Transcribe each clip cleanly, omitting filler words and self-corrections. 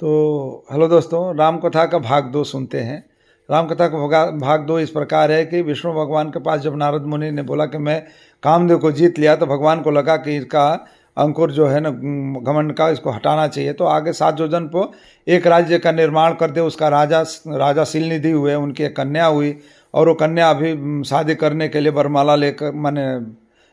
तो हेलो दोस्तों, राम कथा का भाग 2 सुनते हैं। राम कथा का भाग 2 इस प्रकार है कि विष्णु भगवान के पास जब नारद मुनि ने बोला कि मैं कामदेव को जीत लिया, तो भगवान को लगा कि इसका अंकुर जो है ना घमंड का, इसको हटाना चाहिए। तो आगे 7 योजन को एक राज्य का निर्माण कर दे। उसका राजा शिलनिधि हुए, उनकी एक कन्या हुई, और वो कन्या अभी शादी करने के लिए वरमाला लेकर, माने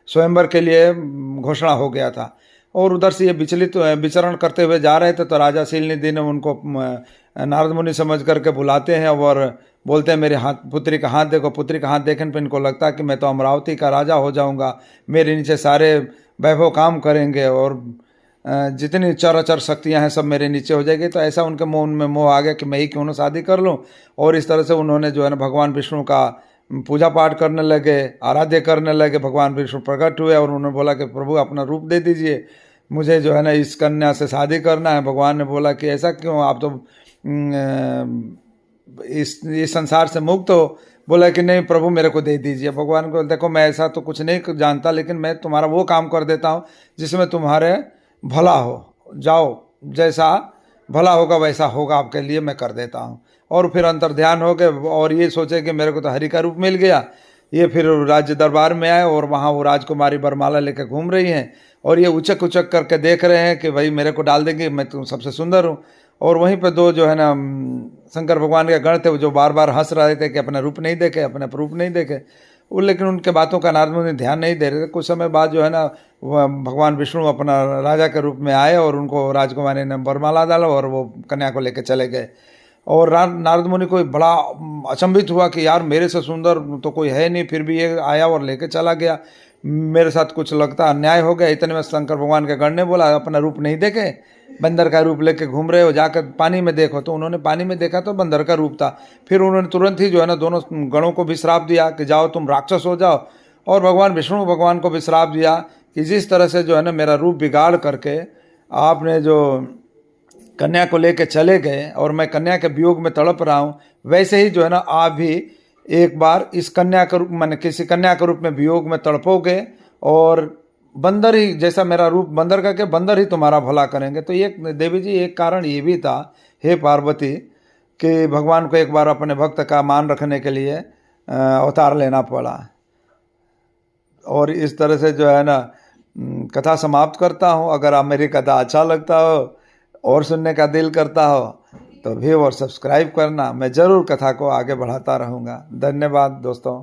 स्वयंवर के लिए घोषणा हो गया था। और उधर से ये विचरण करते हुए जा रहे थे, तो राजा शिलनिधि ने उनको नारद मुनि समझ करके बुलाते हैं और बोलते हैं मेरे पुत्री का हाथ देखो। पुत्री का हाथ देखने पर इनको लगता है कि मैं तो अमरावती का राजा हो जाऊंगा, मेरे नीचे सारे वैभव काम करेंगे और जितनी चराचर शक्तियां हैं सब मेरे नीचे हो जाएगी। तो ऐसा उनके मन में मोह आ गया कि मैं ही क्यों ना शादी कर लूं। और इस तरह से उन्होंने जो है ना भगवान विष्णु का पूजा पाठ करने लगे, आराध्य करने लगे। भगवान विष्णु प्रकट हुए और उन्होंने बोला कि प्रभु अपना रूप दे दीजिए, मुझे जो है ना इस कन्या से शादी करना है। भगवान ने बोला कि ऐसा क्यों, आप तो इस संसार से मुक्त हो। बोला कि नहीं प्रभु, मेरे को दे दीजिए। भगवान को देखो, मैं ऐसा तो कुछ नहीं जानता, लेकिन मैं तुम्हारा वो काम कर देता हूँ जिसमें तुम्हारे भला हो। जाओ, जैसा भला होगा वैसा होगा आपके लिए, मैं कर देता हूँ। और फिर अंतर ध्यान हो गए और ये सोचे कि मेरे को तो हरि का रूप मिल गया। ये फिर राज्य दरबार में आए और वहाँ वो राजकुमारी वरमाला लेकर घूम रही हैं, और ये उचक उचक करके देख रहे हैं कि भाई मेरे को डाल देंगे, मैं तो सबसे सुंदर हूँ। और वहीं पर 2 जो है ना शंकर भगवान के गण थे, जो बार बार हंस रहे थे कि अपना रूप नहीं देखे, अपना रूप नहीं देखे वो। लेकिन उनके बातों का नारद मुनि ध्यान नहीं दे रहे थे। कुछ समय बाद जो है ना भगवान विष्णु अपना राजा के रूप में आए और उनको राजकुमारी ने वरमाला डाला और वो कन्या को लेकर चले गए। और नारद मुनि को बड़ा अचंभित हुआ कि यार मेरे से सुंदर तो कोई है नहीं, फिर भी ये आया और लेके चला गया। मेरे साथ कुछ लगता अन्याय हो गया। इतने में शंकर भगवान के गण ने बोला अपना रूप नहीं देखे, बंदर का रूप लेके घूम रहे हो, जाकर पानी में देखो। तो उन्होंने पानी में देखा तो बंदर का रूप था। फिर उन्होंने तुरंत ही जो है ना दोनों गणों को भी श्राप दिया कि जाओ तुम राक्षस हो जाओ। और भगवान विष्णु भगवान को भी श्राप दिया कि जिस तरह से जो है ना मेरा रूप बिगाड़ करके आपने जो कन्या को लेके चले गए और मैं कन्या के वियोग में तड़प रहा हूँ, वैसे ही जो है ना आप भी एक बार इस कन्या के रूप, माने किसी कन्या के रूप में वियोग में तड़पोगे और बंदर ही, जैसा मेरा रूप बंदर करके बंदर ही तुम्हारा भला करेंगे। तो एक देवी जी एक कारण ये भी था, हे पार्वती, कि भगवान को एक बार अपने भक्त का मान रखने के लिए अवतार लेना पड़ा। और इस तरह से जो है ना कथा समाप्त करता हूँ। अगर आप मेरी कथा अच्छा लगता हो और सुनने का दिल करता हो तो भी और सब्सक्राइब करना। मैं ज़रूर कथा को आगे बढ़ाता रहूँगा। धन्यवाद दोस्तों।